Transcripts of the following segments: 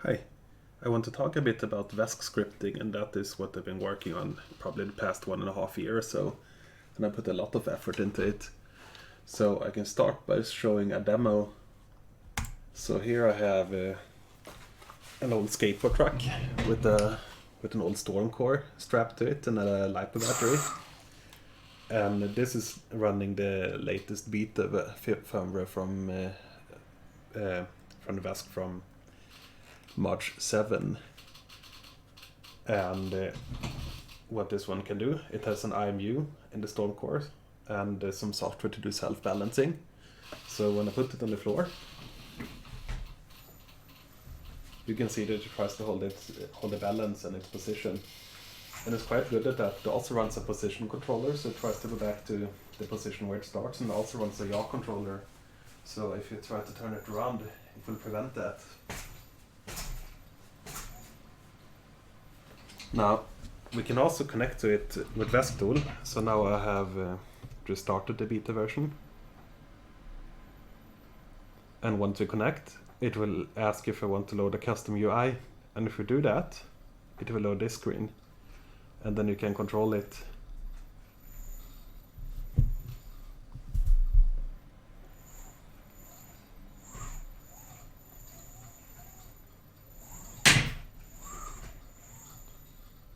Hi, I want to talk a bit about VESC scripting, and that is what I've been working on probably the past 1.5 years or so, and I put a lot of effort into it. So I can start by showing a demo. So here I have an old skateboard truck with an old storm core strapped to it and a LiPo battery. And this is running the latest beta firmware from the VESC from March 7. And what this one can do, it has an IMU in the storm core and some software to do self-balancing. So when I put it on the floor, you can see that it tries to hold the balance and its position. And it's quite good at that. It also runs a position controller, so it tries to go back to the position where it starts, and it also runs a yaw controller. So if you try to turn it around, it will prevent that. Now, we can also connect to it with VESC tool. So now I have just started the beta version. And once we connect, it will ask if I want to load a custom UI. And if we do that, it will load this screen. And then you can control it.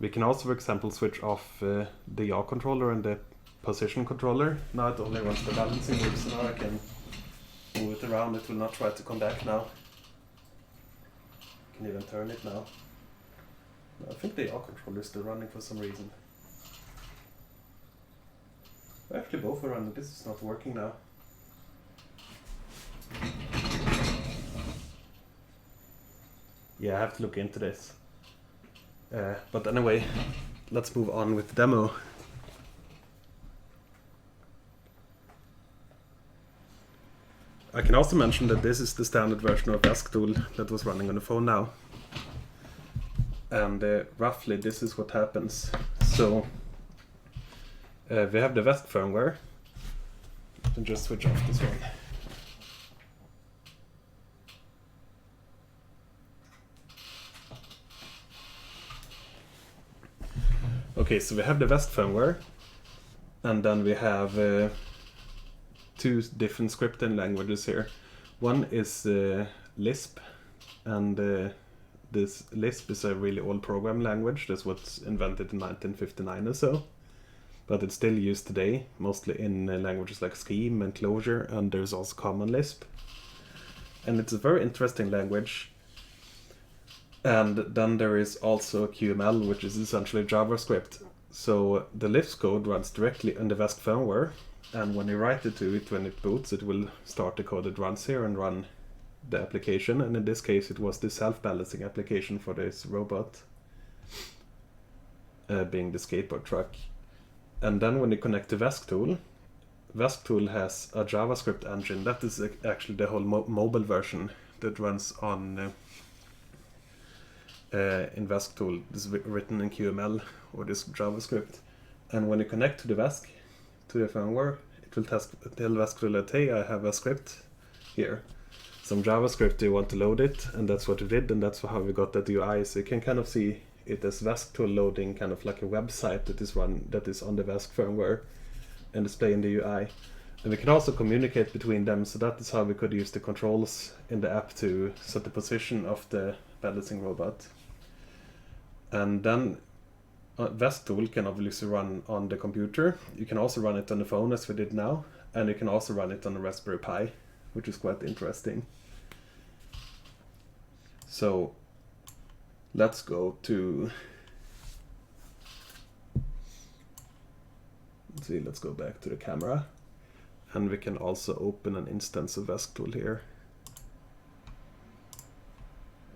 We can also, for example, switch off the yaw controller and the position controller. Now it only runs the balancing move, so now I can move it around. It will not try to come back now. I can even turn it now. I think the yaw controller is still running for some reason. Actually, both are running. This is not working now. Yeah, I have to look into this. But anyway, let's move on with the demo. I can also mention that this is the standard version of VESC tool that was running on the phone now. And roughly this is what happens. So we have the VESC firmware. Let me just switch off this one. Okay, so we have the VESC firmware, and then we have two different scripting languages here. One is Lisp, and this Lisp is a really old program language. That's what's invented in 1959 or so, but it's still used today, mostly in languages like Scheme and Clojure, and there's also Common Lisp. And it's a very interesting language. And then there is also QML, which is essentially JavaScript. So the Lisp code runs directly in the VESC firmware, and when you write it to it, when it boots, it will start the code that runs here and run the application. And in this case, it was the self-balancing application for this robot, being the skateboard truck. And then when you connect to VESC tool has a JavaScript engine. That is actually the whole mobile version that runs on in VESC tool. This is written in QML or this JavaScript. And when you connect to the VESC, to the firmware, it will tell VESC tool that, hey, I have a script here, some JavaScript, do you want to load it? And that's what it did, and that's how we got that UI. So you can kind of see it as VESC tool loading kind of like a website that is on the VESC firmware and displaying the UI. And we can also communicate between them, so that is how we could use the controls in the app to set the position of the balancing robot. And then VESC tool can obviously run on the computer. You can also run it on the phone, as we did now, and you can also run it on a Raspberry Pi, which is quite interesting. So let's go to, let's go back to the camera, and we can also open an instance of VESC tool here.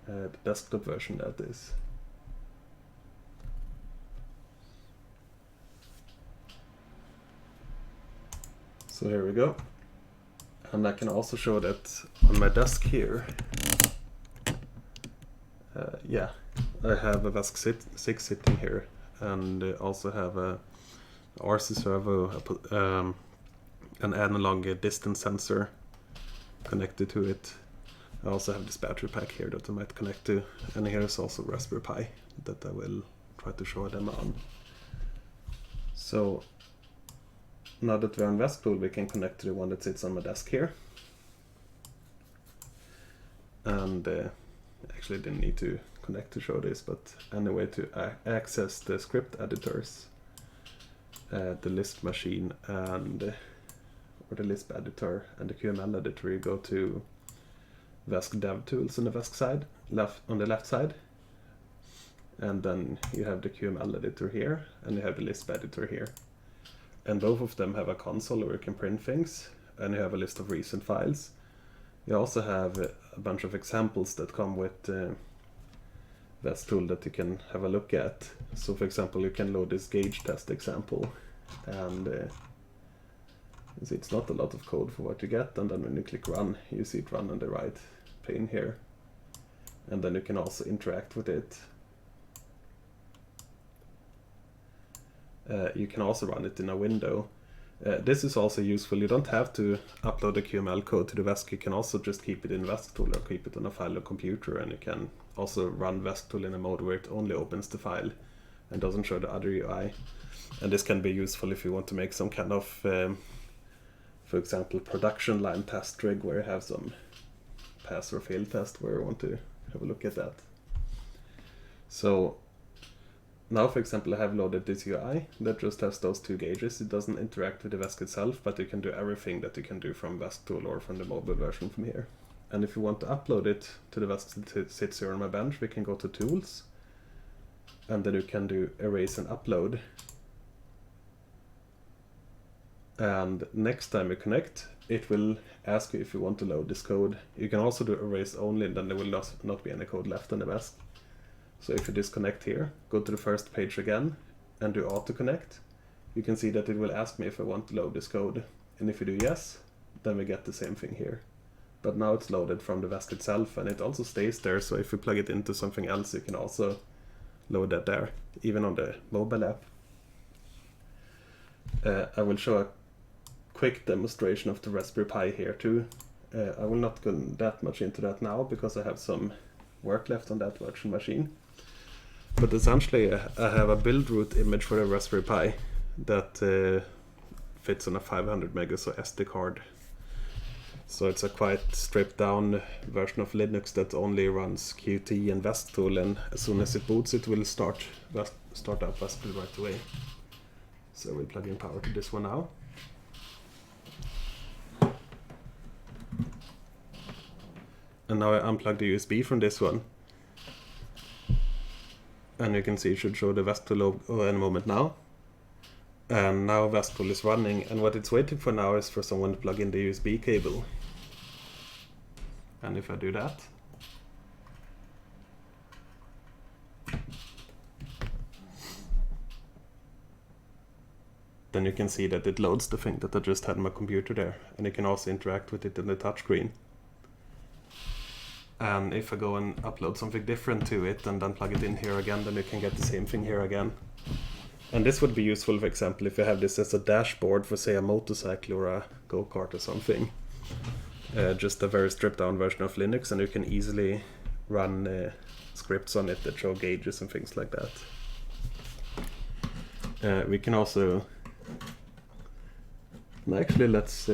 The desktop version, that is. So here we go. And I can also show that on my desk here. Yeah, I have a VESC 6 sitting here, and also have a RC servo, an analog distance sensor connected to it. I also have this battery pack here that I might connect to, and here is also Raspberry Pi that I will try to show them on. So now that we're on VESC tool, we can connect to the one that sits on my desk here. And actually didn't need to connect to show this, but anyway, to access the script editors, the Lisp machine and or the Lisp editor and the QML editor, you go to VESC Dev Tools on the VESC side, on the left side, and then you have the QML editor here, and you have the Lisp editor here. And both of them have a console where you can print things, and you have a list of recent files. You also have a bunch of examples that come with VESC tool that you can have a look at. So for example, you can load this gauge test example, and you see it's not a lot of code for what you get, and then when you click run, you see it run on the right pane here. And then you can also interact with it. You can also run it in a window. This is also useful. You don't have to upload the QML code to the VESC. You can also just keep it in VESC tool or keep it on a file or computer, and you can also run VESC tool in a mode where it only opens the file and doesn't show the other UI. And this can be useful if you want to make some kind of, for example, production line test rig where you have some pass or fail test where you want to have a look at that. So now, for example, I have loaded this UI that just has those two gauges. It doesn't interact with the VESC itself, but you can do everything that you can do from VESC tool or from the mobile version from here. And if you want to upload it to the VESC that sits here on my bench, we can go to Tools, and then you can do Erase and Upload. And next time you connect, it will ask you if you want to load this code. You can also do Erase Only, and then there will not be any code left on the VESC. So if you disconnect here, go to the first page again, and do auto connect, you can see that it will ask me if I want to load this code. And if you do yes, then we get the same thing here. But now it's loaded from the VESC itself, and it also stays there, so if you plug it into something else, you can also load that there, even on the mobile app. I will show a quick demonstration of the Raspberry Pi here too. I will not go that much into that now, because I have some work left on that virtual machine. But essentially, I have a build root image for a Raspberry Pi that fits on a 500 meg so SD card. So it's a quite stripped down version of Linux that only runs Qt and VESC tool, and as soon as it boots, it will start up VESC right away. So we'll plug in power to this one now. And now I unplug the USB from this one. And you can see it should show the VESC tool logo in a moment now. And now VESC tool is running, and what it's waiting for now is for someone to plug in the USB cable. And if I do that, then you can see that it loads the thing that I just had on my computer there, and you can also interact with it in the touchscreen. And if I go and upload something different to it and then plug it in here again, then you can get the same thing here again. And this would be useful, for example, if you have this as a dashboard for, say, a motorcycle or a go-kart or something. Just a very stripped down version of Linux, and you can easily run scripts on it that show gauges and things like that. We can also... Actually, let's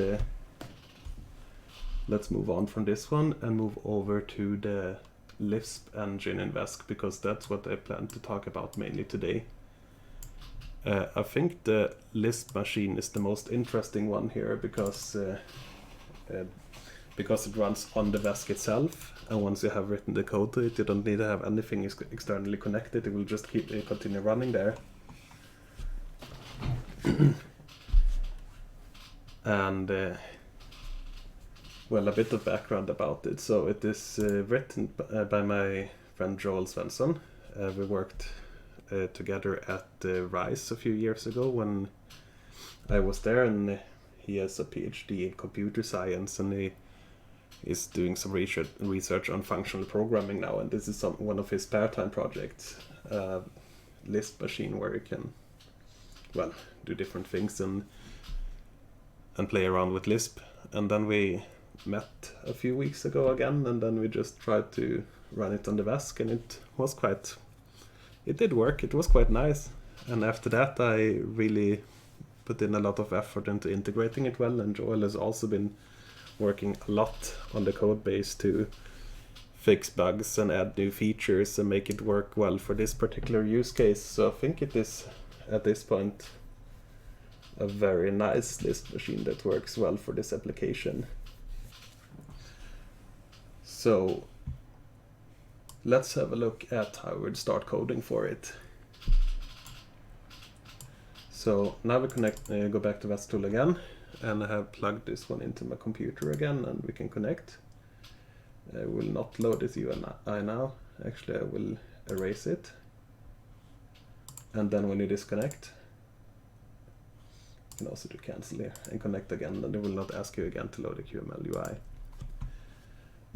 move on from this one and move over to the Lisp engine in VESC, because that's what I plan to talk about mainly today. I think the Lisp machine is the most interesting one here because it runs on the VESC itself, and once you have written the code to it, you don't need to have anything externally connected. It will just continue running there. And well, a bit of background about it. So it is written by my friend Joel Svensson. We worked together at RISE a few years ago when I was there, and he has a PhD in computer science, and he is doing some research on functional programming now, and this is one of his spare time projects, Lisp machine where you can, well, do different things and play around with Lisp. And then we met a few weeks ago again, and then we just tried to run it on the VESC, and it did work. It was quite nice. And after that, I really put in a lot of effort into integrating it well, and Joel has also been working a lot on the code base to fix bugs and add new features and make it work well for this particular use case. So I think it is, at this point, a very nice Lisp machine that works well for this application. So let's have a look at how we'd start coding for it. So now we go back to VESC tool again, and I have plugged this one into my computer again, and we can connect. I will not load this URI now. Actually, I will erase it. And then when you disconnect, you can also do cancel here and connect again, and it will not ask you again to load the QML UI.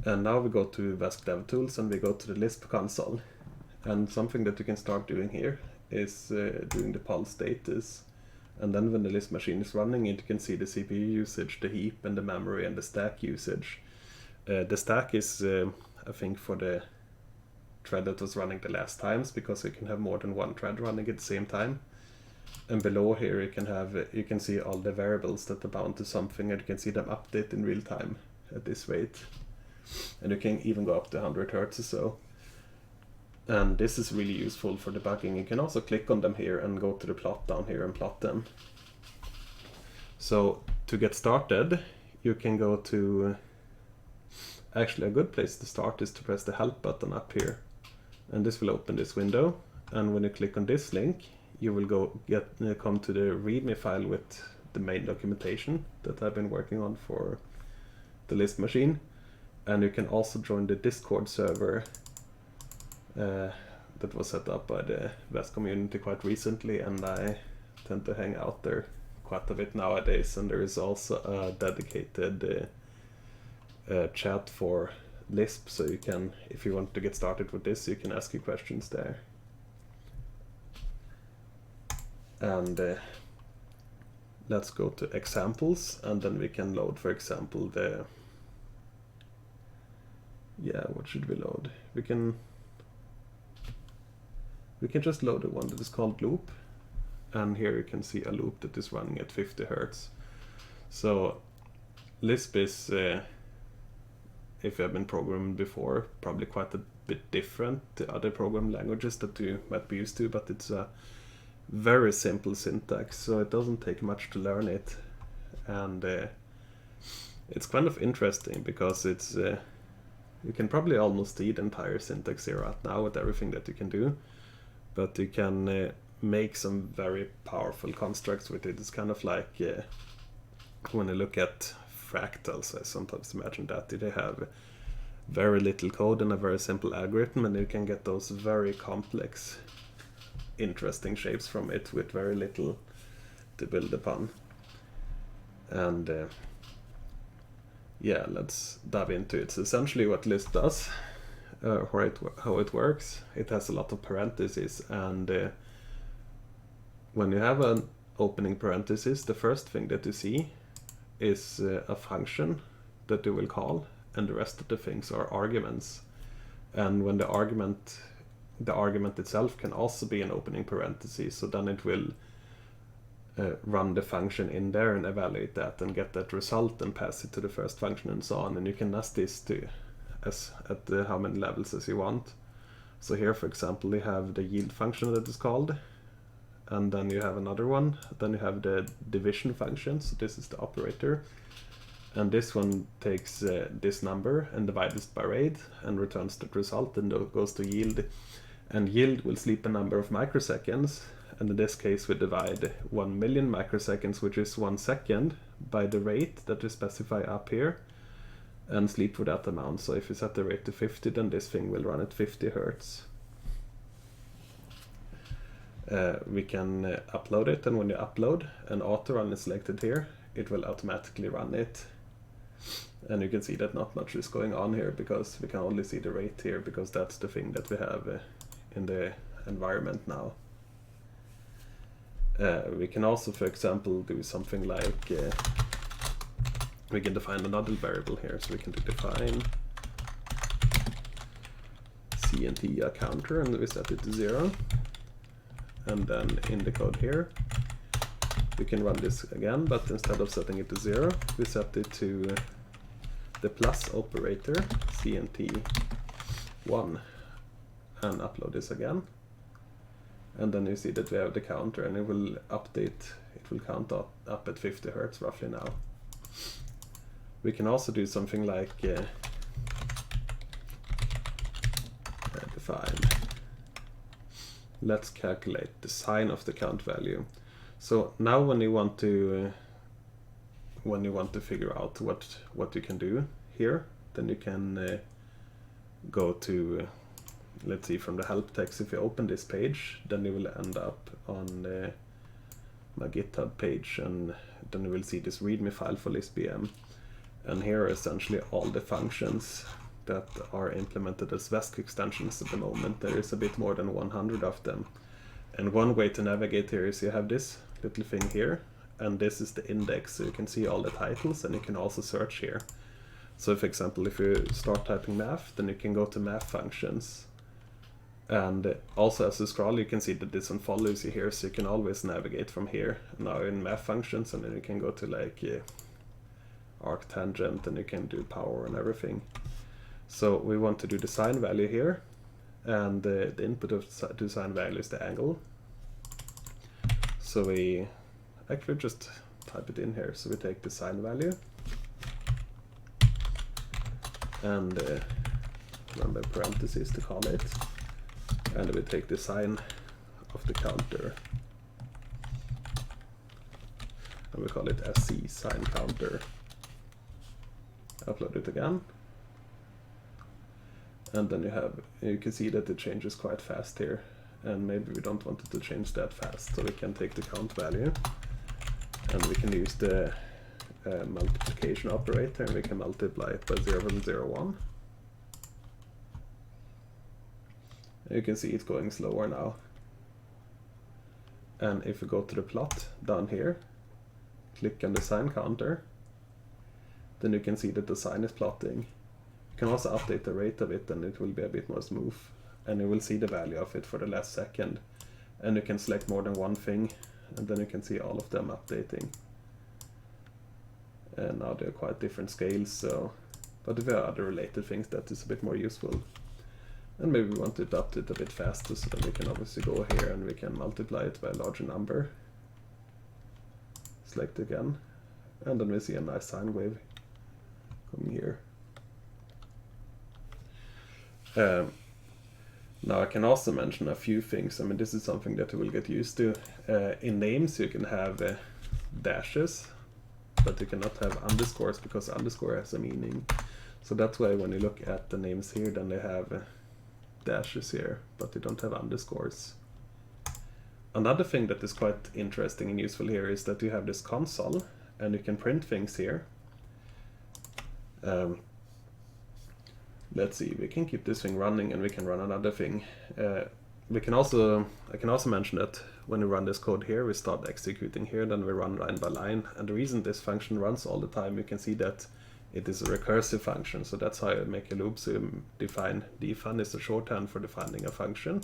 And now we go to VESC DevTools and we go to the Lisp console. And something that you can start doing here is doing the pulse status. And then when the Lisp machine is running, you can see the CPU usage, the heap, and the memory, and the stack usage. The stack is, I think, for the thread that was running the last times, because you can have more than one thread running at the same time. And below here you can see all the variables that are bound to something, and you can see them update in real time at this rate. And you can even go up to 100 Hertz or so. And this is really useful for debugging. You can also click on them here and go to the plot down here and plot them. So to get started, you can go to, actually a good place to start is to press the help button up here. And this will open this window. And when you click on this link, you will come to the README file with the main documentation that I've been working on for the Lisp machine. And you can also join the Discord server that was set up by the VESC community quite recently, and I tend to hang out there quite a bit nowadays. And there is also a dedicated chat for Lisp, so you can, if you want to get started with this, you can ask your questions there. And let's go to examples, and then we can load, for example, what should we load? We can just load the one that is called loop, and here you can see a loop that is running at 50 Hertz. So Lisp is, if you have been programming before, probably quite a bit different to other programming languages that you might be used to, but it's a very simple syntax, so it doesn't take much to learn it. And it's kind of interesting because it's you can probably almost see the entire syntax here right now with everything that you can do, but you can make some very powerful constructs with it. It's kind of like when you look at fractals, I sometimes imagine that they have very little code and a very simple algorithm, and you can get those very complex, interesting shapes from it with very little to build upon. And let's dive into it. So essentially what Lisp does, how it works, it has a lot of parentheses, and when you have an opening parenthesis, the first thing that you see is a function that you will call, and the rest of the things are arguments. And when the argument itself can also be an opening parenthesis, so then it will run the function in there and evaluate that and get that result and pass it to the first function and so on. And you can nest this at how many levels as you want. So here, for example, you have the yield function that is called, and then you have another one. Then you have the division function, so this is the operator. And this one takes this number and divides it by rate and returns the result, and goes to yield. And yield will sleep a number of microseconds, and in this case we divide 1 million microseconds, which is 1 second, by the rate that we specify up here, and sleep for that amount. So if you set the rate to 50, then this thing will run at 50 Hertz. We can upload it, and when you upload and auto run is selected here, it will automatically run it. And you can see that not much is going on here, because we can only see the rate here, because that's the thing that we have in the environment now. We can also, for example, do something like we can define another variable here. So we can define CNT a counter, and we set it to 0. And then in the code here, we can run this again, but instead of setting it to 0, we set it to the plus operator, CNT1, and upload this again. And then you see that we have the counter, and it will update, it will count up at 50 Hertz roughly now. We can also do something like define, let's calculate the sign of the count value. So now when you want to figure out what you can do here, then you can go to, let's see, from the help text. If you open this page, then you will end up on my GitHub page, and then you will see this README file for LispBM. And here are essentially all the functions that are implemented as VESC extensions at the moment. There is a bit more than 100 of them. And one way to navigate here is you have this little thing here, and this is the index, so you can see all the titles, and you can also search here. So for example, if you start typing math, then you can go to math functions. And also as you scroll, you can see that this one follows you here, so you can always navigate from here. Now in math functions, and then you can go to like arctangent, and you can do power and everything. So we want to do the sine value here, and the input of the sine value is the angle. So we actually just type it in here. So we take the sine value and run by parentheses to call it, and we take the sign of the counter, and we call it SC sign counter. Upload it again, and then you can see that it changes quite fast here, and maybe we don't want it to change that fast, so we can take the count value and we can use the multiplication operator, and we can multiply it by 0.01. You can see it's going slower now. And if we go to the plot down here, click on the sign counter, then you can see that the sign is plotting. You can also update the rate of it, and it will be a bit more smooth. And you will see the value of it for the last second. And you can select more than one thing, and then you can see all of them updating. And now they're quite different scales, so, but if there are other related things, that is a bit more useful. And maybe we want to update it a bit faster, so then we can obviously go here and we can multiply it by a larger number. Select again, and then we see a nice sine wave coming here. Now I can also mention a few things. I mean, this is something that you will get used to. In names you can have dashes, but you cannot have underscores, because underscore has a meaning. So that's why when you look at the names here, then they have dashes here, but they don't have underscores. Another thing that is quite interesting and useful here is that you have this console, and you can print things here. Let's see, we can keep this thing running, and we can run another thing. I can also mention that when we run this code here, we start executing here, then we run line by line. And the reason this function runs all the time, you can see that it is a recursive function. So that's how you make a loop. So you define defun is a shorthand for defining a function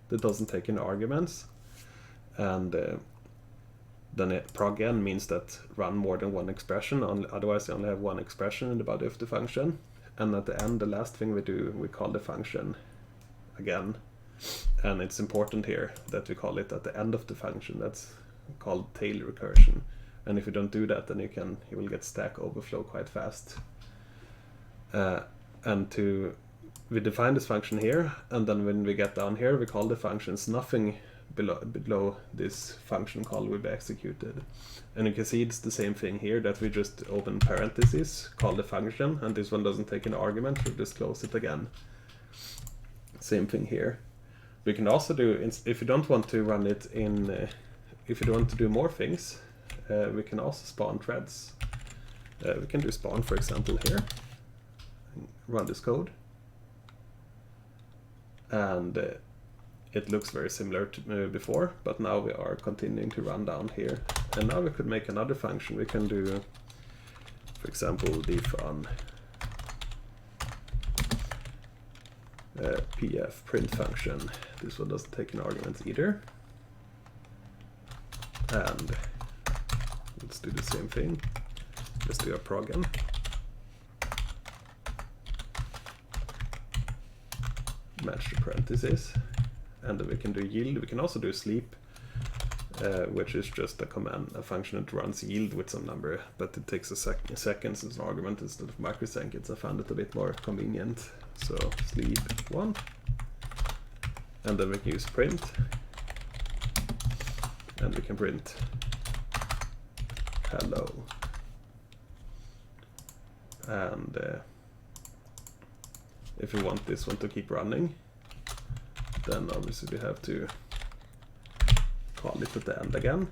that doesn't take any arguments. And then prog-n means that run more than one expression. Otherwise, you only have one expression in the body of the function. And at the end, the last thing we do, we call the function again. And it's important here that we call it at the end of the function. That's called tail recursion. And if you don't do that, then you will get stack overflow quite fast. We define this function here, and then when we get down here, we call the functions. Nothing below this function call will be executed. And you can see it's the same thing here, that we just open parentheses, call the function, and this one doesn't take an argument, we just close it again. Same thing here. We can also do, if you don't want to run it in, if you don't want to do more things, we can also spawn threads. We can do spawn, for example, here. Run this code. And it looks very similar to before, but now we are continuing to run down here. And now we could make another function. We can do For example, defun pf print function. This one doesn't take an argument either. And let's do the same thing. Let's do a program. Match the parentheses. And then we can do yield. We can also do sleep, which is just a command, a function that runs yield with some number, but it takes a seconds as an argument instead of microseconds. I found it a bit more convenient. So sleep 1. And then we can use print. And we can print hello. And if we want this one to keep running, then obviously we have to call it at the end again.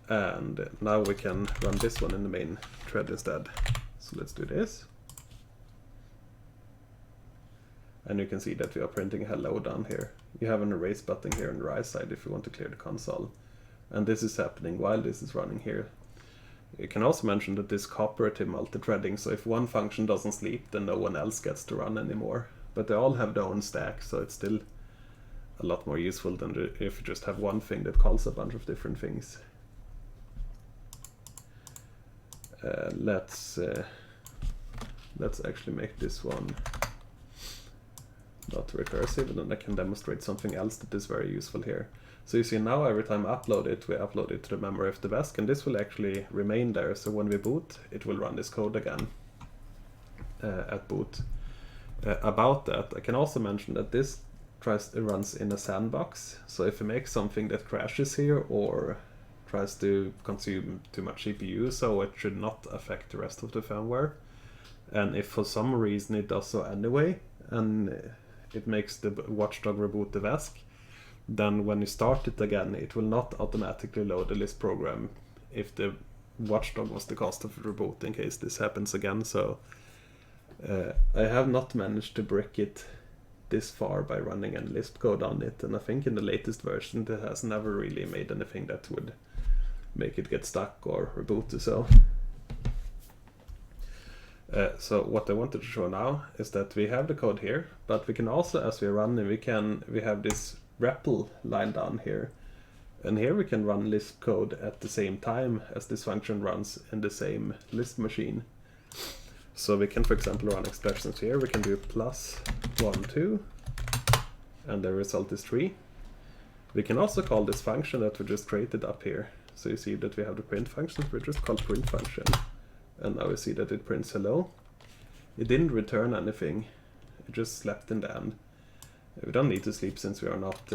And now we can run this one in the main thread instead. So let's do this. And you can see that we are printing hello down here. You have an erase button here on the right side if you want to clear the console. And this is happening while this is running here. You can also mention that this cooperative multi-threading, so if one function doesn't sleep, then no one else gets to run anymore. But they all have their own stack, so it's still a lot more useful than if you just have one thing that calls a bunch of different things. Let's actually make this one not recursive, and then I can demonstrate something else that is very useful here. So you see now every time I upload it, we upload it to the memory of the VESC, and this will actually remain there. So when we boot, it will run this code again at boot. About that, I can also mention that this runs in a sandbox. So if you make something that crashes here or tries to consume too much CPU, so it should not affect the rest of the firmware. And if for some reason it does so anyway, and it makes the watchdog reboot the VESC, then when you start it again, it will not automatically load the Lisp program if the watchdog was the cost of reboot in case this happens again. So I have not managed to brick it this far by running any Lisp code on it, and I think in the latest version it has never really made anything that would make it get stuck or reboot. So what I wanted to show now is that we have the code here, but we can also, as we run, we have this REPL line down here, and here we can run Lisp code at the same time as this function runs in the same Lisp machine. So we can, for example, run expressions here. We can do +1, 2, and the result is 3. We can also call this function that we just created up here. So you see that we have the print function. We just call print function. And now we see that it prints hello. It didn't return anything. It just slept in the end. We don't need to sleep since we are not,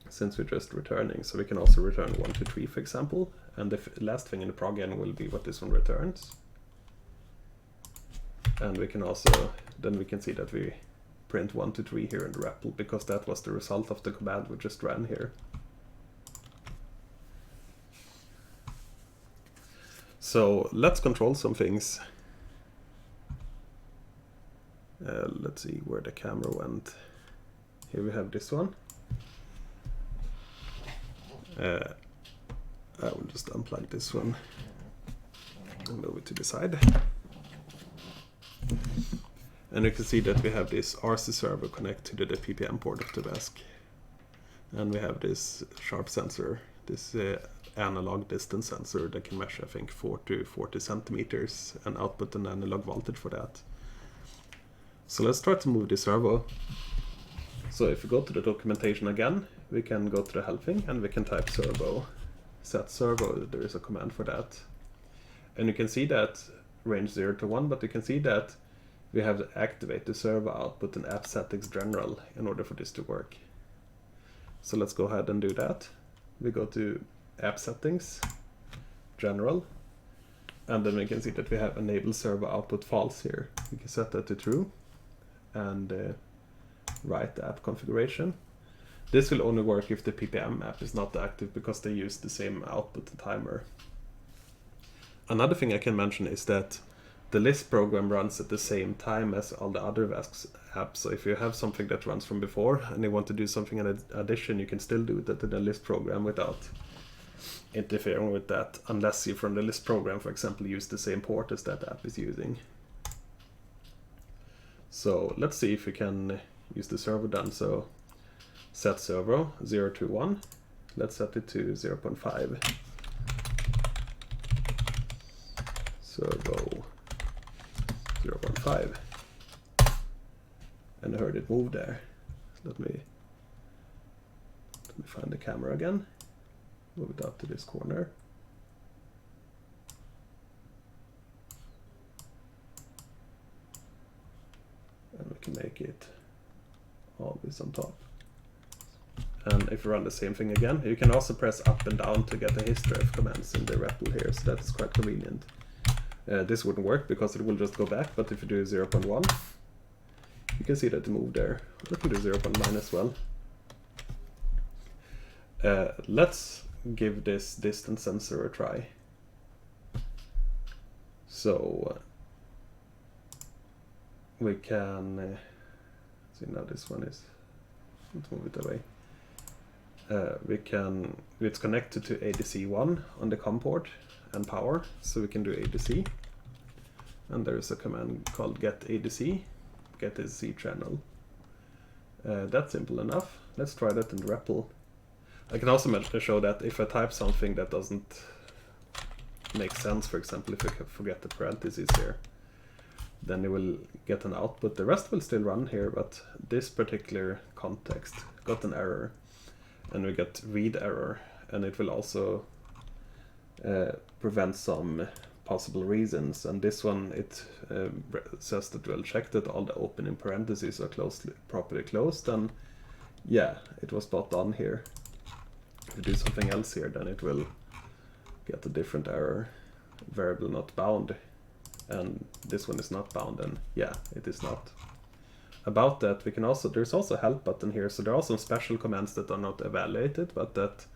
since we're just returning. So we can also return 1, 2, 3, for example. And the last thing in the program will be what this one returns. And we can also, then we can see that we print 1, 2, 3 here in the REPL, because that was the result of the command we just ran here. So let's control some things. Let's see where the camera went. Here we have this one. I will just unplug this one and move it to the side. And you can see that we have this RC server connected to the PPM port of the VESC. And we have this sharp sensor, this analog distance sensor that can measure, I think, 40 centimeters and output an analog voltage for that. So let's try to move this servo. So if we go to the documentation again, we can go to the helping and we can type servo, set servo. There is a command for that. And you can see that range 0 to 1, but you can see that we have to activate the servo output in app settings general in order for this to work. So let's go ahead and do that. We go to app settings, general, and then we can see that we have enable servo output false here. We can set that to true and write the app configuration. This will only work if the PPM app is not active, because they use the same output and timer. Another thing I can mention is that the Lisp program runs at the same time as all the other VESC apps. So if you have something that runs from before and you want to do something in addition, you can still do that in the Lisp program without interfering with that unless you from the Lisp program, for example, use the same port as that app is using. So let's see if we can use the servo then. So set servo 0 to 1. Let's set it to 0.5. Servo 0.5. And I heard it move there. Let me find the camera again. Move it up to this corner. And we can make it always on top. And if you run the same thing again, you can also press up and down to get a history of commands in the REPL here, so that is quite convenient. This wouldn't work because it will just go back, but if you do 0.1, you can see that it moved there. We can do 0.9 as well. Let's give this distance sensor a try. So we can see now this one is, let's move it away. It's connected to ADC1 on the COM port and power, so we can do ADC. And there is a command called get ADC channel. That's simple enough. Let's try that in REPL. I can also show that if I type something that doesn't make sense, for example, if I forget the parentheses here, then it will get an output. The rest will still run here, but this particular context got an error, and we get read error, and it will also prevent some possible reasons. And this one, it says that we'll check that all the opening parentheses are properly closed, and yeah, it was spot on here. If we do something else here, then it will get a different error. Variable not bound, and this one is not bound, and yeah, it is not. About that, we can also, there's also a help button here, so there are some special commands that are not evaluated, but that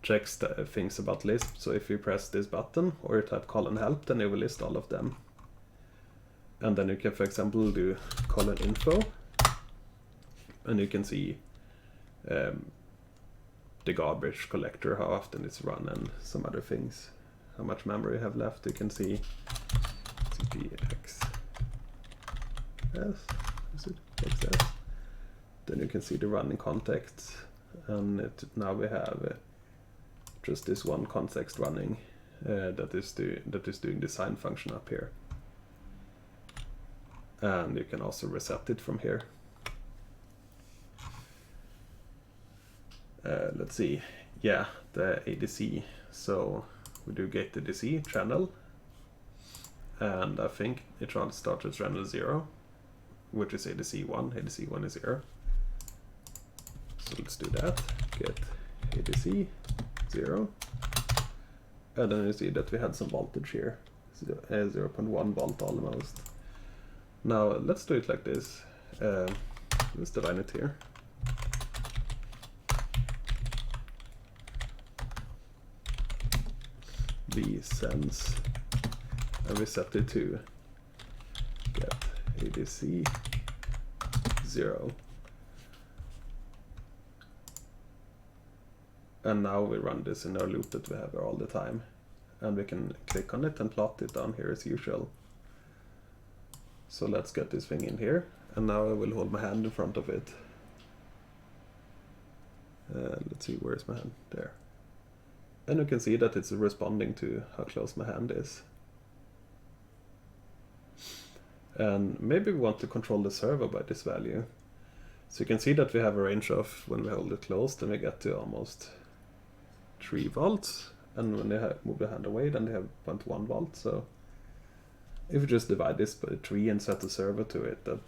checks the things about Lisp. So if you press this button or you type :help, then it will list all of them. And then you can, for example, do :info, and you can see the garbage collector, how often it's run, and some other things. How much memory you have left, you can see cpx xs. Then you can see the running context, and now we have just this one context running that is doing the sign function up here. And you can also reset it from here. Let's see, yeah, the ADC. So we do get the ADC channel, and I think it starts with channel 0, which is ADC1. ADC1 is 0. So let's do that. Get ADC 0, and then you see that we had some voltage here, 0.1 volt almost. Now let's do it like this. Let's define it here. vSense, and we set it to get ADC 0. And now we run this in our loop that we have here all the time. And we can click on it and plot it down here as usual. So let's get this thing in here. And now I will hold my hand in front of it. Let's see, where's my hand? There. And you can see that it's responding to how close my hand is. And maybe we want to control the servo by this value. So you can see that we have a range of, when we hold it closed, then we get to almost 3 volts. And when they move the hand away, then they have 0.1 volt. So if we just divide this by 3 and set the servo to it, that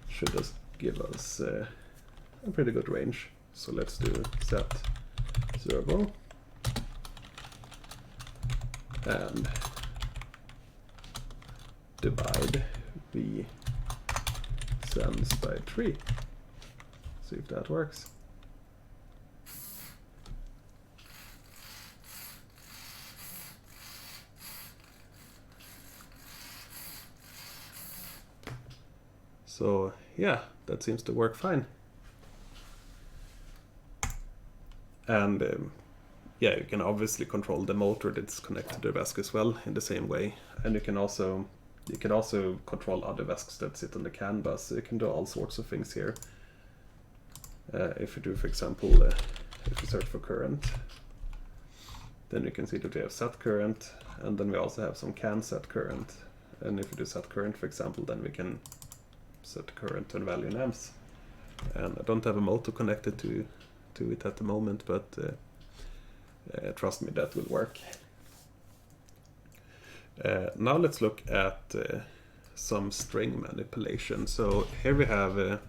should just give us a pretty good range. So let's do set servo and divide vSense by 3. See if that works. So yeah, that seems to work fine. And yeah, you can obviously control the motor that's connected to the VESC as well in the same way. And you can also control other VESCs that sit on the CAN bus. So you can do all sorts of things here. If you do, for example, if you search for current, then you can see that we have set current, and then we also have some CAN set current. And if you do set current, for example, then we can set current to a value in amps. And I don't have a motor connected to it at the moment, but trust me, that will work. Now let's look at some string manipulation. So here we have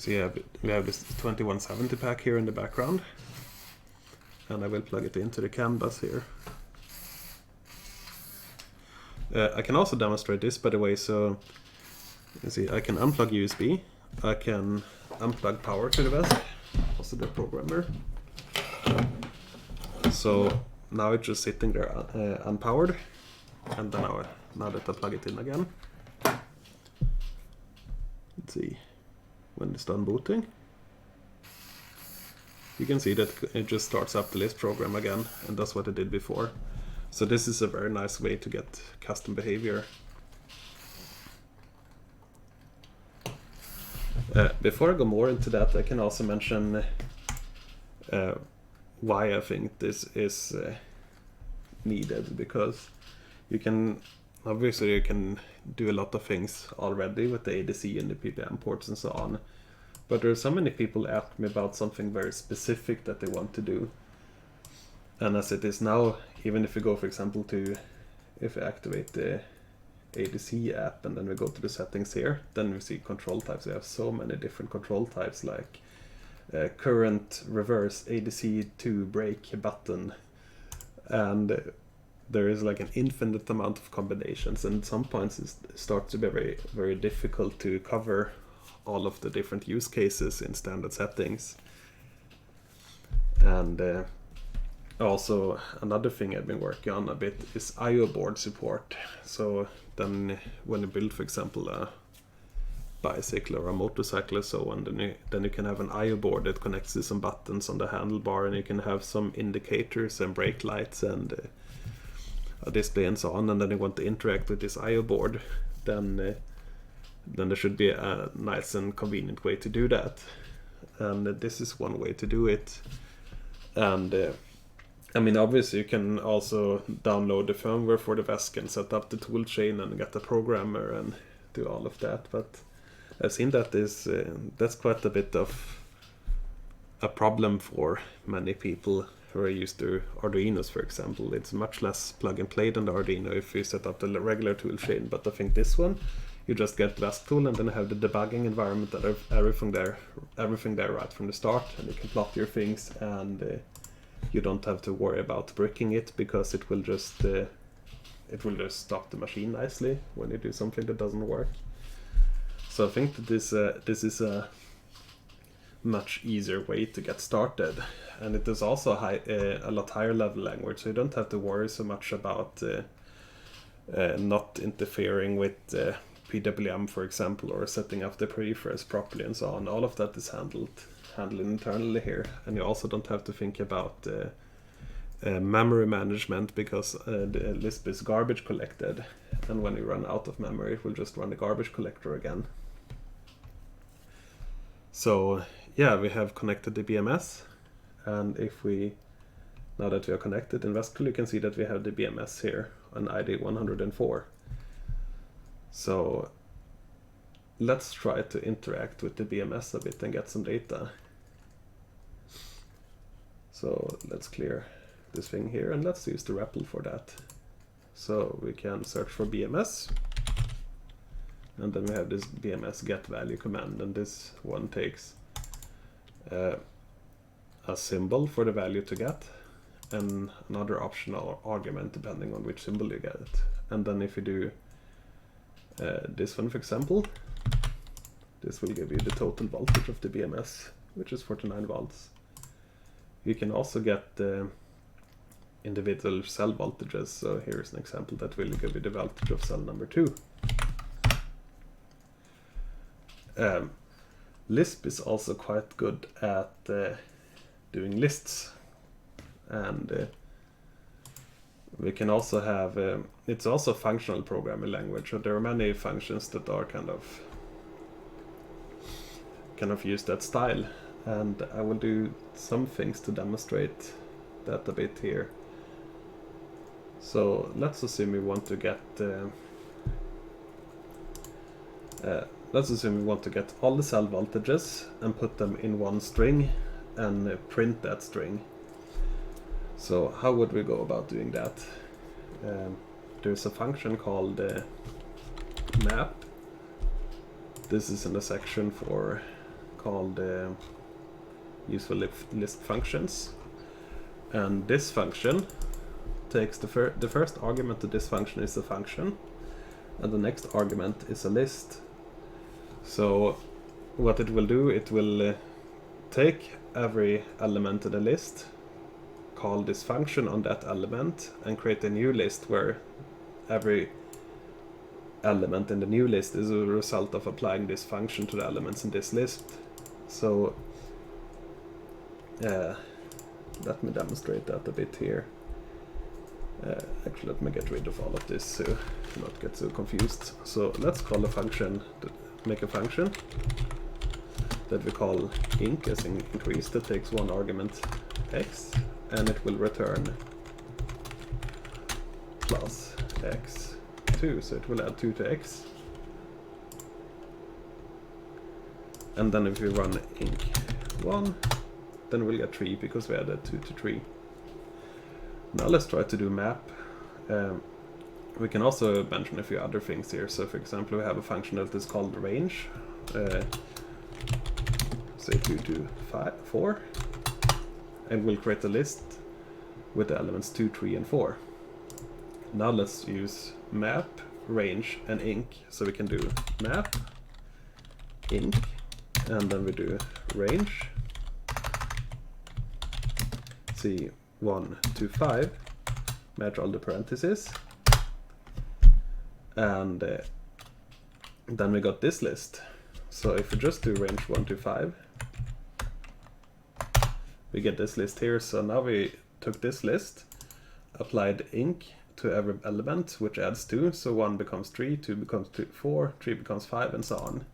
we have this 2170 pack here in the background, and I will plug it into the CAN bus here. I can also demonstrate this, by the way. So you see, I can unplug USB, I can unplug power to the VESC, also the programmer. So now it's just sitting there unpowered, and then now that I plug it in again, let's see, when it's done booting, you can see that it just starts up the Lisp program again and does what it did before. So this is a very nice way to get custom behavior. Before I go more into that, I can also mention why I think this is needed, because you can do a lot of things already with the ADC and the PPM ports and so on, but there are so many people ask me about something very specific that they want to do. And as it is now, even if we go, for example, if we activate the ADC app and then we go to the settings here, then we see control types. We have so many different control types, like current, reverse, ADC to brake button, and there is like an infinite amount of combinations, and at some points it starts to be very, very difficult to cover all of the different use cases in standard settings. And also another thing I've been working on a bit is IO board support. So then when you build, for example, a bicycle or a motorcycle or so on, then you can have an IO board that connects to some buttons on the handlebar, and you can have some indicators and brake lights and a display and so on, and then you want to interact with this IO board, then there should be a nice and convenient way to do that. And this is one way to do it. And I mean, obviously you can also download the firmware for the VESC and set up the toolchain and get a programmer and do all of that, but I've seen that that's quite a bit of a problem for many people who are used to Arduinos, for example. It's much less plug and play than the Arduino if you set up the regular toolchain, but I think this one, you just get the VESC tool and then have the debugging environment and everything there right from the start, and you can plot your things, and you don't have to worry about bricking it, because it will just stop the machine nicely when you do something that doesn't work. So I think that this is a much easier way to get started, and it is also a lot higher level language, so you don't have to worry so much about not interfering with PWM, for example, or setting up the peripherals properly and so on. All of that is handled internally here, and you also don't have to think about memory management, because the Lisp is garbage collected, and when you run out of memory it will just run the garbage collector again. So yeah, we have connected the BMS, and now that we are connected in VESC, you can see that we have the BMS here on ID 104. So let's try to interact with the BMS a bit and get some data. So let's clear this thing here, and let's use the REPL for that. So we can search for BMS, and then we have this BMS get value command, and this one takes a symbol for the value to get and another optional argument depending on which symbol you get. And then if you do this one, for example, this will give you the total voltage of the BMS, which is 49 volts. You can also get the individual cell voltages. So here's an example that will give you the voltage of cell number 2. Lisp is also quite good at doing lists. and we can also have, it's also a functional programming language, so there are many functions that are kind of use that style, and I will do some things to demonstrate that a bit here. So let's assume we want to get all the cell voltages and put them in one string and print that string. So how would we go about doing that? There's a function called map. This is in the section called useful Lisp functions, and this function takes the first argument to this function is a function, and the next argument is a list. So what it will do, it will take every element in the list, call this function on that element, and create a new list where every element in the new list is a result of applying this function to the elements in this list. So let me demonstrate that a bit here. Actually, let me get rid of all of this so not get so confused. So let's call a function, make a function that we call inc as in increase, that takes one argument x, and it will return plus x2, so it will add 2 to x. And then if we run inc1, then we'll get 3 because we added 2 to 3. Now let's try to do map. We can also mention a few other things here. So for example, we have a function that is called range, say 2 to 4, and we'll create a list with the elements 2, 3, and 4. Now let's use map, range, and inc. So we can do map, inc, and then we do range, see 1 to 5, match all the parentheses, and then we got this list. So if we just do range 1 to 5, we get this list here. So now we took this list, applied inc to every element, which adds 2, so 1 becomes 3, 2 becomes 4, 3 becomes 5, and so on.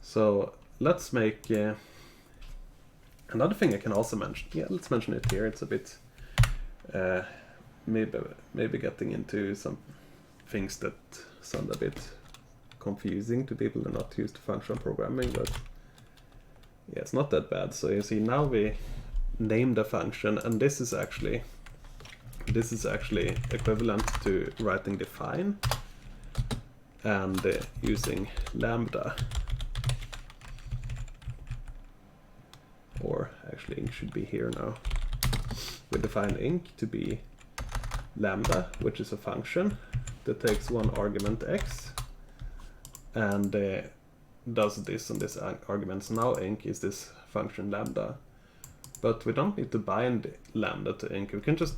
So let's make another thing I can also mention. Yeah, let's mention it here. It's a bit maybe getting into some things that sound a bit confusing to people who are not used to functional programming, but yeah, it's not that bad. So you see, now we named a function, and this is actually equivalent to writing define and using lambda, or actually inc should be here now. We define inc to be lambda, which is a function that takes one argument x and does this on this argument. So now inc is this function lambda, but we don't need to bind lambda to inc. We can just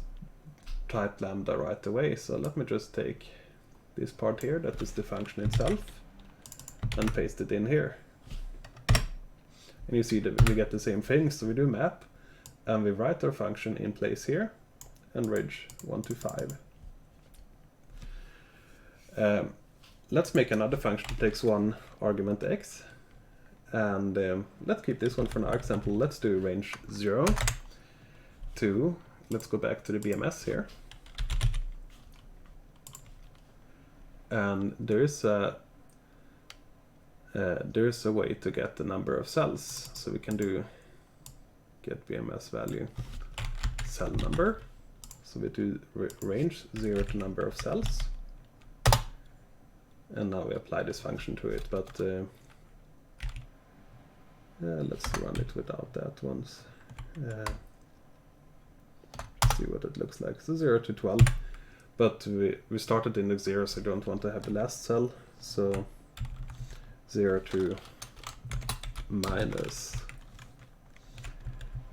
type lambda right away. So let me just take this part here, that is the function itself, and paste it in here. And you see that we get the same thing. So we do map, and we write our function in place here, and range 1 to 5. Let's make another function that takes one argument x, and let's keep this one for an example. Let's do range 0 to, let's go back to the BMS here, and there is a way to get the number of cells. So we can do get BMS value cell number. So we do range 0 to number of cells, and now we apply this function to it. But let's run it without that once. See what it looks like. So 0 to 12, but we started index 0, so I don't want to have the last cell. So 0 to minus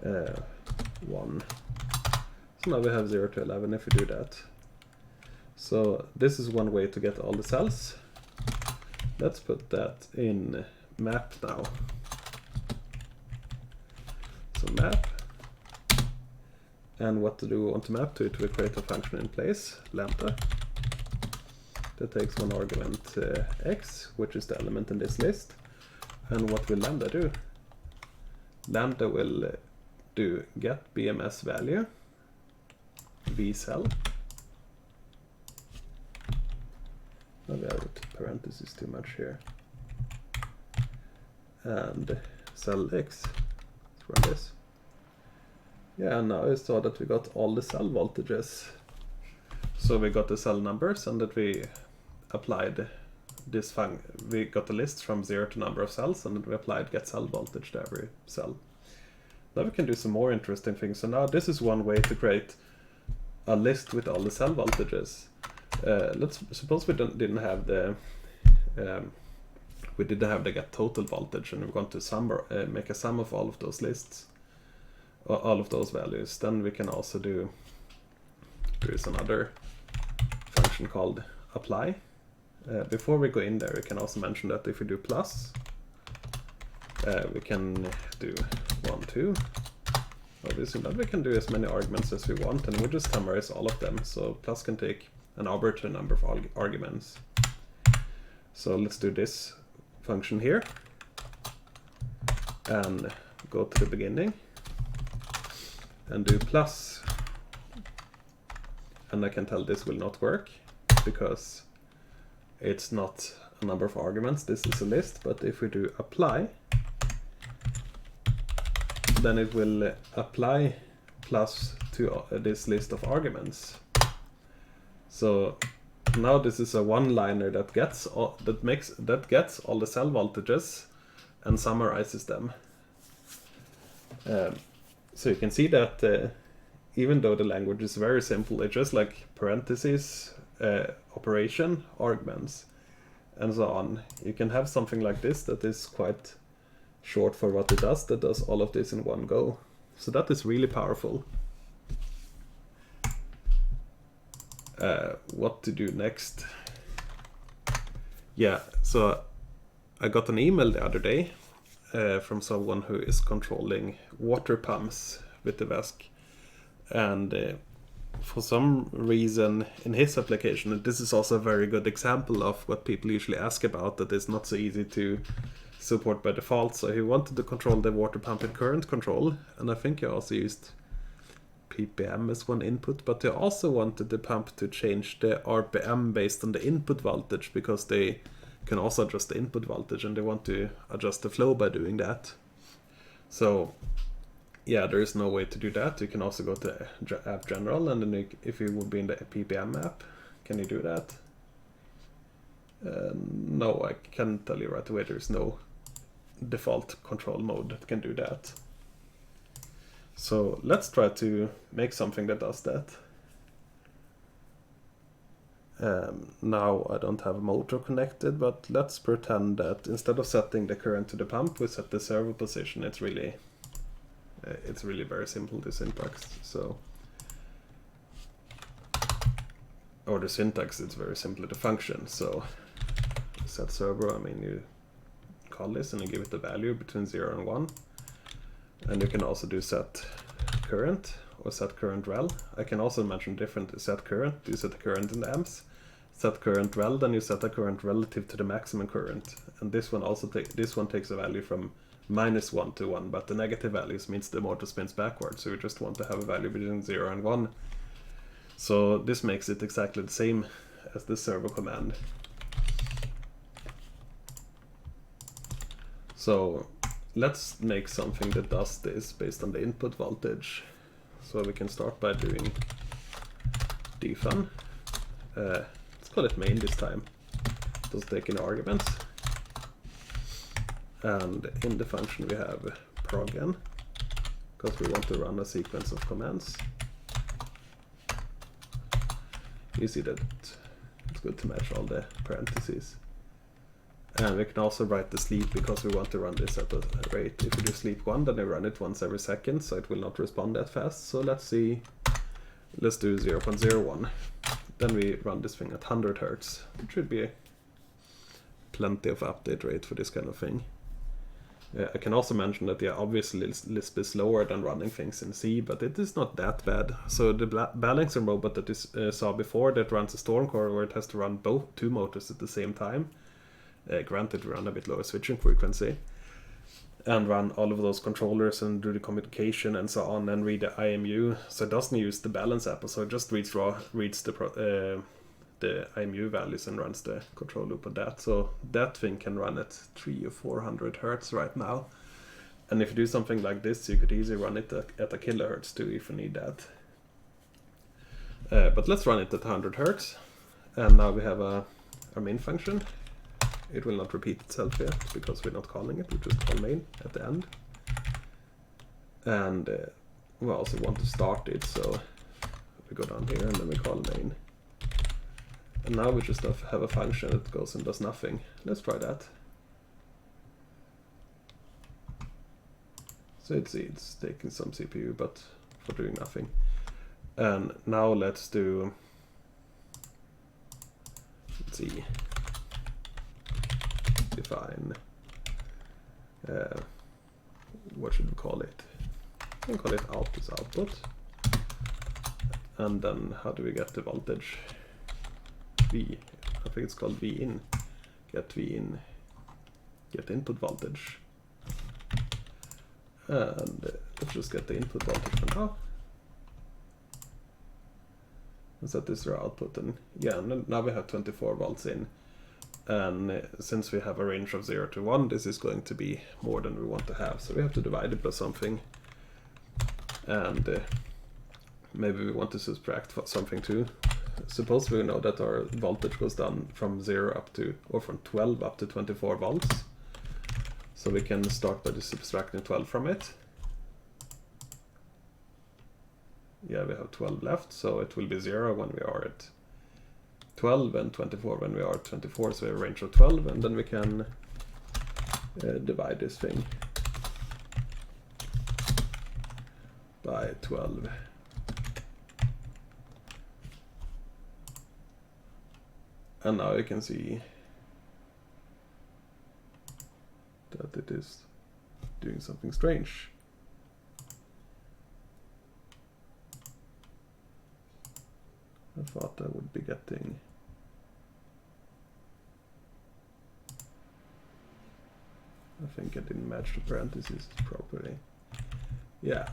1. So now we have 0 to 11 if we do that. So this is one way to get all the cells. Let's put that in map now. So map, And what do we want to map to it? We create a function in place, lambda, that takes one argument x, which is the element in this list. And what will lambda do? Lambda will do get BMS value, v cell. Oh, we have parentheses too much here. And cell x. Let's run this. Yeah, and now I saw that we got all the cell voltages. So we got the cell numbers, and that we applied this we got the list from 0 to number of cells, and then we applied get cell voltage to every cell. Now we can do some more interesting things. So now this is one way to create a list with all the cell voltages. Let's suppose we didn't have the get total voltage, and we want to make a sum of all of those lists, or all of those values. Then we can also there is another function called apply. Before we go in there, we can also mention that if we do plus, we can do 1, 2. Obviously, that we can do as many arguments as we want, and we just summarize all of them. So plus can take an arbitrary number of arguments. So let's do this function here, and go to the beginning, and do plus. And I can tell this will not work, because it's not a number of arguments, this is a list. But if we do apply, then it will apply plus to this list of arguments. So now this is a one-liner that gets all the cell voltages and summarizes them. So you can see that even though the language is very simple, it's just like parentheses, operation, arguments, and so on. You can have something like this that is quite short for what it does, that does all of this in one go. So that is really powerful. What to do next? Yeah, so I got an email the other day from someone who is controlling water pumps with the VESC, and for some reason in his application, and this is also a very good example of what people usually ask about, that is not so easy to support by default. So he wanted to control the water pump in current control, and I think he also used ppm as one input, but they also wanted the pump to change the RPM based on the input voltage, because they can also adjust the input voltage, and they want to adjust the flow by doing that. So yeah, there is no way to do that. You can also go to app general, and then if you would be in the ppm app, can you do that? No, I can tell you right away, there is no default control mode that can do that. So let's try to make something that does that. Now I don't have a motor connected, but let's pretend that instead of setting the current to the pump, we set the servo position. It's really very simple, the syntax. So, or the syntax, it's very simple, the function. So set servo, I mean, you call this and you give it the value between 0 and 1. And you can also do set current or set current rel. I can also mention different set current. You set the current in the amps. Set current rel, then you set a current relative to the maximum current. And this one also takes a value from -1 to 1, but the negative values means the motor spins backwards. So we just want to have a value between 0 and 1. So this makes it exactly the same as the servo command. So let's make something that does this based on the input voltage. So we can start by doing defun. Let's call it main this time. Doesn't take any arguments. And in the function we have progn, because we want to run a sequence of commands. You see that it's good to match all the parentheses. And we can also write the sleep, because we want to run this at a rate. If we do sleep 1, then we run it once every second, so it will not respond that fast. So let's do 0.01. Then we run this thing at 100 Hz. It should be plenty of update rate for this kind of thing. I can also mention that, yeah, obviously Lisp is slower than running things in C, but it is not that bad. So the balancing robot that you saw before that runs a storm core where it has to run both 2 motors at the same time, granted we run a bit lower switching frequency, and run all of those controllers and do the communication and so on and read the IMU. So it doesn't use the balance apple, so it just reads the IMU values and runs the control loop on that. So that thing can run at 300 or 400 hertz right now. And if you do something like this, you could easily run it at a kilohertz too if you need that. But let's run it at 100 hertz. And now we have our main function. It will not repeat itself yet because we're not calling it. We just call main at the end. And we also want to start it, so we go down here and then we call main. And now we just have a function that goes and does nothing. Let's try that. So it's taking some CPU, but for doing nothing. And now let's do, let's see, define, what should we call it? We can call it out as output. And then how do we get the voltage? V, I think it's called V in. Get V in, get input voltage. And let's just get the input voltage for now. And set this to our output, and yeah, now we have 24 volts in. And since we have a range of 0 to 1, this is going to be more than we want to have. So we have to divide it by something. And maybe we want to subtract something too. Suppose we know that our voltage goes down from 0 up to, or from 12 up to 24 volts. So we can start by just subtracting 12 from it. Yeah, we have 12 left, so it will be 0 when we are at 12 and 24 when we are at 24, so we have a range of 12, and then we can divide this thing by 12. And now you can see that it is doing something strange. I thought I would be getting... I think I didn't match the parentheses properly. Yeah,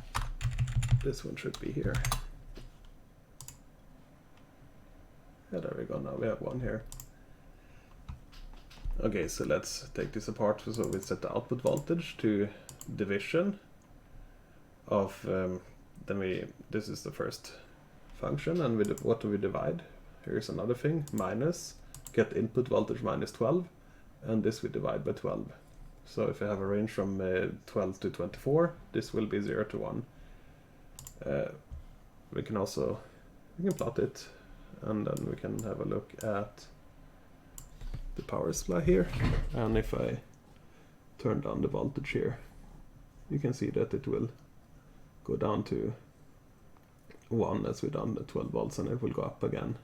this one should be here. Yeah, there we go, now we have one here. Okay, so let's take this apart. So we set the output voltage to division of, this is the first function, and what do we divide? Here's another thing, minus, get input voltage minus 12, and this we divide by 12. So if we have a range from 12 to 24, this will be 0 to 1. We can plot it, and then we can have a look at the power supply here. And if I turn down the voltage here, you can see that it will go down to 1 as we done the 12 volts, and it will go up again.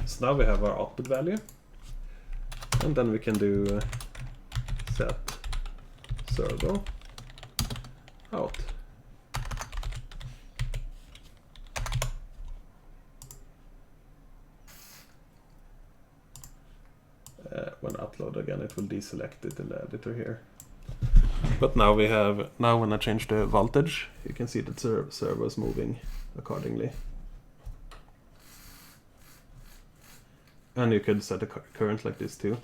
So now we have our output value, and then we can do set servo out. When upload again, it will deselect it in the editor here. But now when I change the voltage, you can see that servo is moving accordingly. And you could set a current like this too.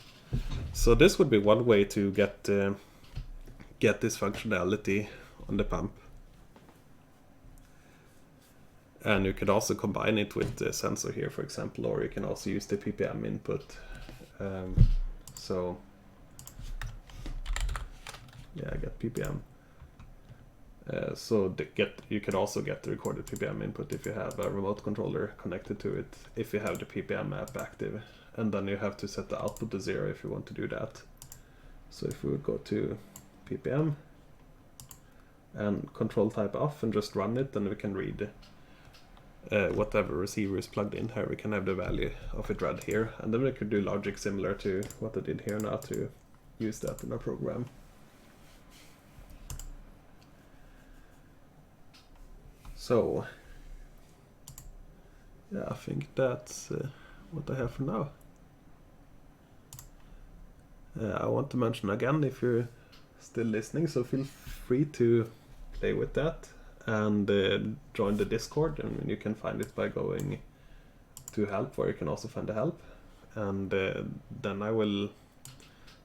So this would be one way to get this functionality on the pump. And you could also combine it with the sensor here, for example, or you can also use the ppm input. So yeah, I get ppm. So you could also get the recorded ppm input if you have a remote controller connected to it, if you have the ppm app active, and then you have to set the output to 0 if you want to do that. So if we would go to ppm and control type off and just run it, then we can read whatever receiver is plugged in here. We can have the value of it read here, and then we could do logic similar to what I did here now to use that in our program. So yeah, I think that's what I have for now. I want to mention again, if you're still listening, so feel free to play with that and join the Discord, and you can find it by going to help, where you can also find the help. And then I will,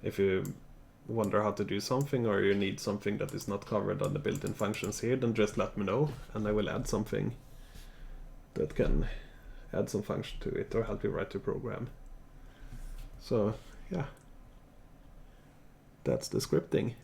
if you wonder how to do something, or you need something that is not covered on the built-in functions here, then just let me know and I will add something that can add some function to it or help you write the program. So yeah, that's the scripting.